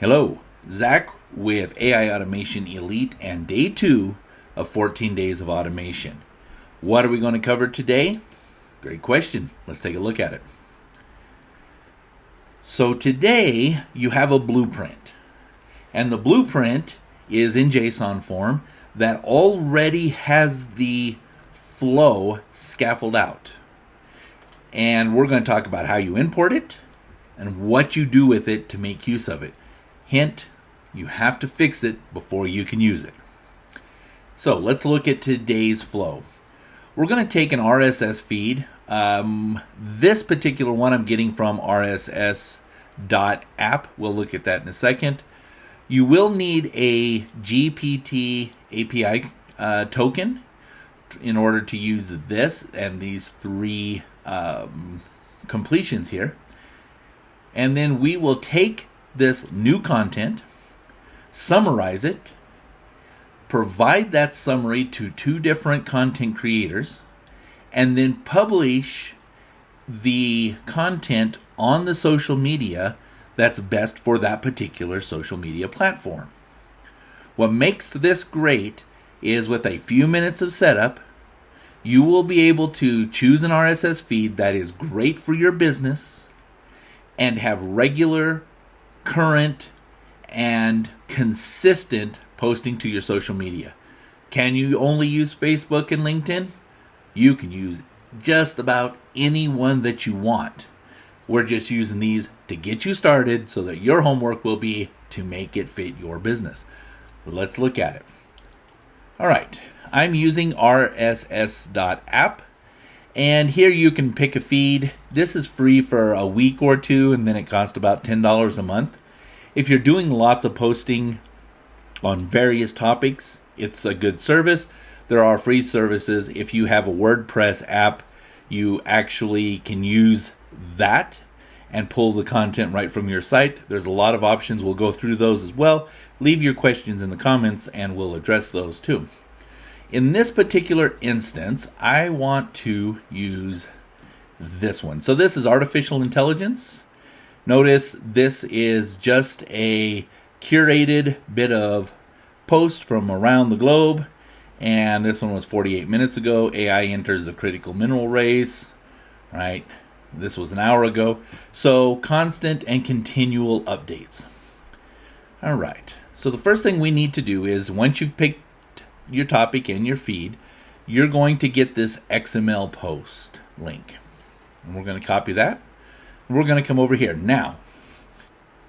Hello, Zach with AI Automation Elite and day 2 of 14 days of automation. What are we going to cover today? Great question. Let's take a look at it. So today you have a blueprint, and the blueprint is in JSON form that already has the flow scaffolded out. And we're going to talk about how you import it and what you do with it to make use of it. Hint, you have to fix it before you can use it. So let's look at today's flow. We're going to take an RSS feed. This particular one I'm getting from RSS.app. We'll look at that in a second. You will need a GPT API token in order to use this and these 3 completions here. And then we will take this new content, summarize it, provide that summary to 2 different content creators, and then publish the content on the social media that's best for that particular social media platform. What makes this great is with a few minutes of setup, you will be able to choose an RSS feed that is great for your business and have regular, current, and consistent posting to your social media. Can you only use Facebook and LinkedIn? You can use just about any one that you want. We're just using these to get you started so that your homework will be to make it fit your business. Let's look at it. All right, I'm using RSS.app, and here you can pick a feed. This is free for a week or 2, and then it costs about $10 a month. If you're doing lots of posting on various topics, it's a good service. There are free services. If you have a WordPress app, you actually can use that and pull the content right from your site. There's a lot of options. We'll go through those as well. Leave your questions in the comments and we'll address those too. In this particular instance, I want to use this one. So this is artificial intelligence. Notice this is just a curated bit of post from around the globe. And this one was 48 minutes ago. AI enters the critical mineral race, right? This was an hour ago. So constant and continual updates. All right. So the first thing we need to do is once you've picked your topic and your feed, you're going to get this XML post link. And we're going to copy that. We're going to come over here. Now,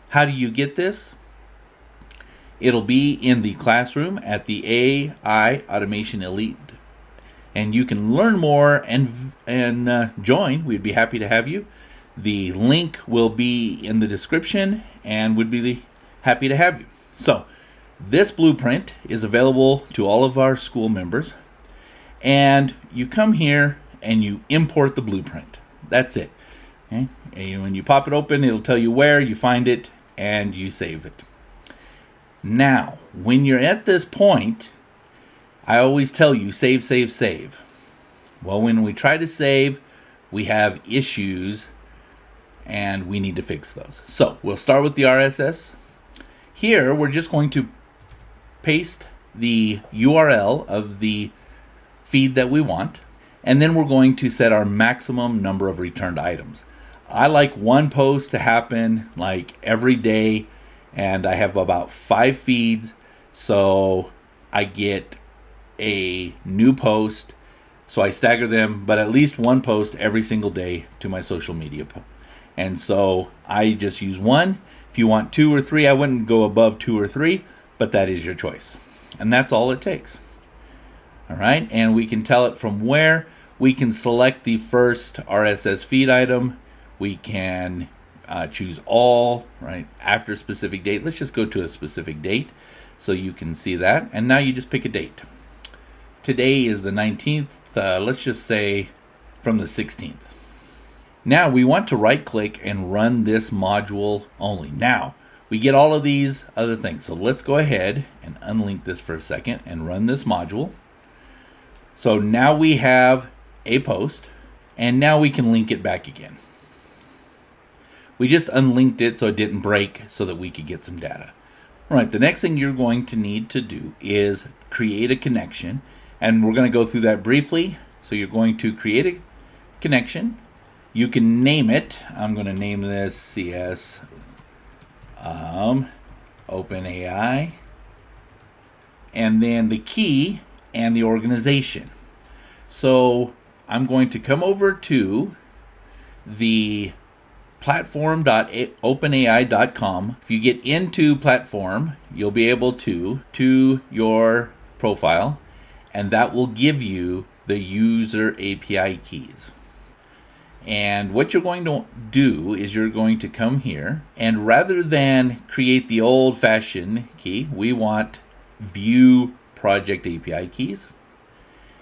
how do you get this? It'll be in the classroom at the AI Automation Elite. And you can learn more and join. We'd be happy to have you. The link will be in the description and would be happy to have you. So, this blueprint is available to all of our school members. And you come here and you import the blueprint. That's it. Okay? And when you pop it open, it'll tell you where, you find it, and you save it. Now, when you're at this point, I always tell you, save, save, save. Well, when we try to save, we have issues, and we need to fix those. So, we'll start with the RSS. Here, we're just going to paste the URL of the feed that we want, and then we're going to set our maximum number of returned items. I like one post to happen like every day, and I have about 5 feeds, so I get a new post, so I stagger them, but at least one post every single day to my social media. And so I just use one. If you want 2 or 3, I wouldn't go above 2 or 3, but that is your choice. And that's all it takes. All right, and we can tell it from where. We can select the first RSS feed item. We can choose all, right, after a specific date. Let's just go to a specific date so you can see that. And now you just pick a date. Today is the 19th. Let's just say from the 16th. Now we want to right click and run this module only. Now we get all of these other things. So let's go ahead and unlink this for a second and run this module. So now we have a post, and now we can link it back again. We just unlinked it so it didn't break so that we could get some data. All right, the next thing you're going to need to do is create a connection. And we're going to go through that briefly. So you're going to create a connection. You can name it. I'm going to name this CS OpenAI. And then the key and the organization. So I'm going to come over to the platform.openai.com. If you get into platform, you'll be able to your profile, and that will give you the user API keys. And what you're going to do is you're going to come here, and rather than create the old-fashioned key, we want view project API keys,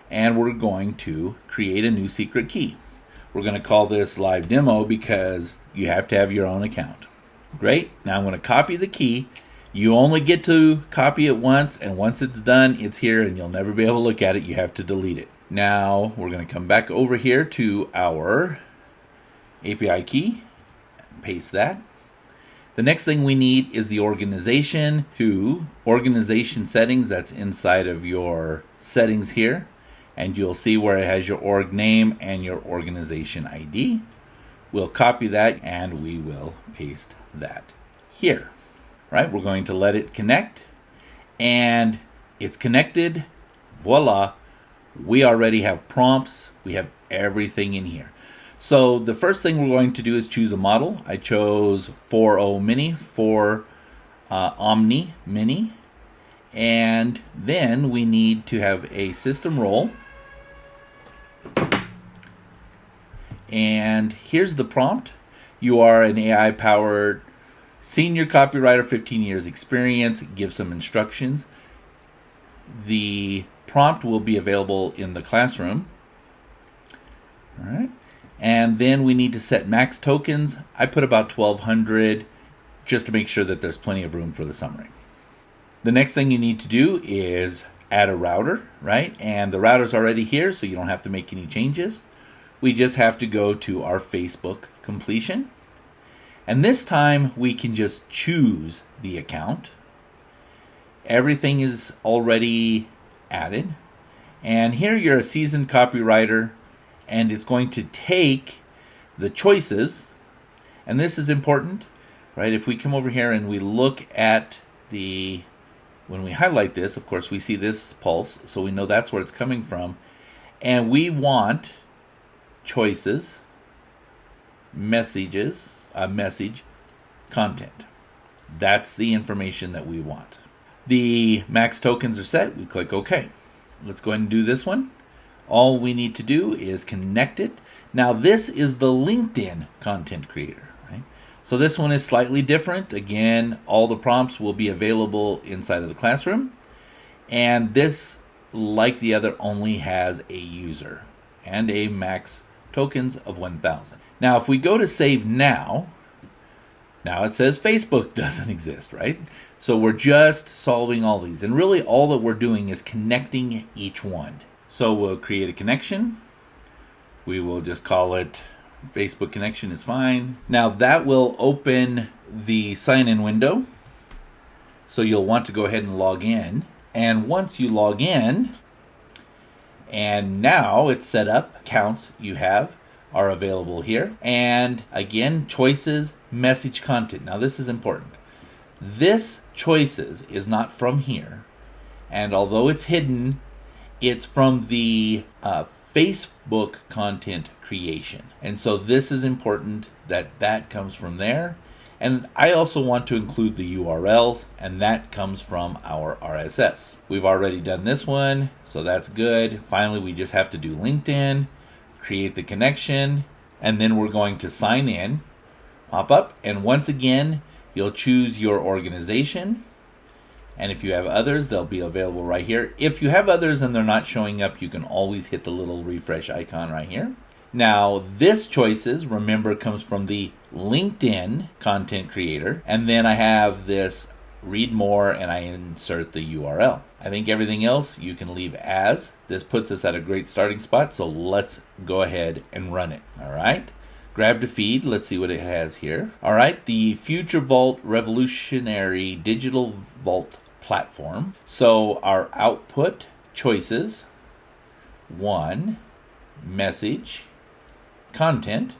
and we're going to create a new secret key. We're going to call this live demo because you have to have your own account. Great. Now I'm going to copy the key. You only get to copy it once, and once it's done, it's here and you'll never be able to look at it. You have to delete it. Now we're going to come back over here to our API key, paste that. The next thing we need is the organization to organization settings. That's inside of your settings here. And you'll see where it has your org name and your organization ID. We'll copy that and we will paste that here. Right? We're going to let it connect, and it's connected. Voila. We already have prompts. We have everything in here. So the first thing we're going to do is choose a model. I chose 4.0 Mini for Omni Mini. And then we need to have a system role. And here's the prompt. You are an AI-powered senior copywriter, 15 years experience. Give some instructions. The prompt will be available in the classroom. All right. And then we need to set max tokens. I put about 1,200 just to make sure that there's plenty of room for the summary. The next thing you need to do is add a router, right? And the router's already here, so you don't have to make any changes. We just have to go to our Facebook completion. And this time we can just choose the account. Everything is already added. And here you're a seasoned copywriter, and it's going to take the choices. And this is important, right? If we come over here and we look at when we highlight this, of course, we see this pulse, so we know that's where it's coming from. And we want choices, message, content. That's the information that we want. The max tokens are set. We click OK. Let's go ahead and do this one. All we need to do is connect it. Now, this is the LinkedIn content creator, right? So this one is slightly different. Again, all the prompts will be available inside of the classroom. And this, like the other, only has a user and a max tokens of 1,000. Now, if we go to save now it says Facebook doesn't exist, right? So we're just solving all these. And really all that we're doing is connecting each one. So we'll create a connection. We will just call it Facebook connection is fine. Now that will open the sign-in window. So you'll want to go ahead and log in. And once you log in, and now it's set up, accounts you have are available here. And again, choices, message, content. Now this is important. This choices is not from here. And although it's hidden, it's from the Facebook content creation. And so this is important that comes from there. And I also want to include the URL, and that comes from our RSS. We've already done this one, so that's good. Finally, we just have to do LinkedIn, create the connection, and then we're going to sign in, pop up, and once again, you'll choose your organization. And if you have others, they'll be available right here. If you have others and they're not showing up, you can always hit the little refresh icon right here. Now, this choices, remember, comes from the LinkedIn content creator. And then I have this read more, and I insert the URL. I think everything else you can leave as. This puts us at a great starting spot, so let's go ahead and run it. All right. Grab the feed. Let's see what it has here. All right, the Future Vault Revolutionary Digital Vault Platform. So our output choices: 1, message, content.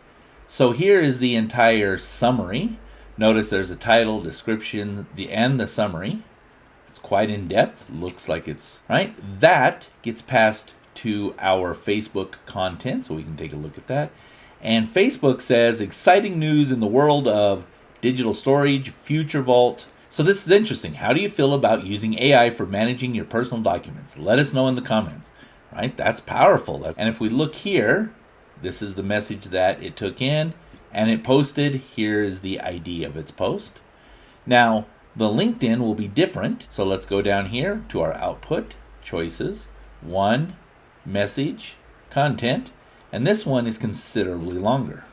So here is the entire summary. Notice there's a title, description, and the summary. It's quite in depth. Looks like it's right. That gets passed to our Facebook content, so we can take a look at that. And Facebook says, exciting news in the world of digital storage, Future Vault. So this is interesting. How do you feel about using AI for managing your personal documents? Let us know in the comments. Right? That's powerful. And if we look here, this is the message that it took in and it posted. Here is the ID of its post. Now, the LinkedIn will be different. So let's go down here to our output choices. 1, message, content. And this one is considerably longer.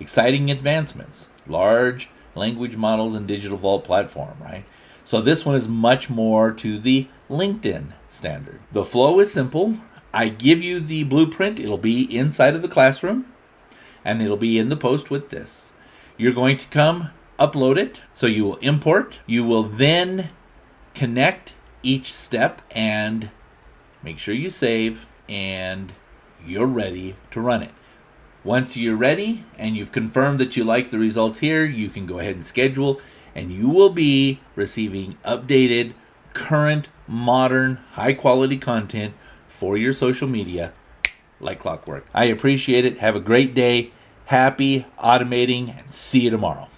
Exciting advancements, large language models and digital vault platform, right? So this one is much more to the LinkedIn standard. The flow is simple. I give you the blueprint. It'll be inside of the classroom and it'll be in the post with this. You're going to come upload it. So you will import. You will then connect each step and make sure you save, and you're ready to run it. Once you're ready and you've confirmed that you like the results here, you can go ahead and schedule, and you will be receiving updated, current, modern, high-quality content for your social media like clockwork. I appreciate it. Have a great day. Happy automating, and see you tomorrow.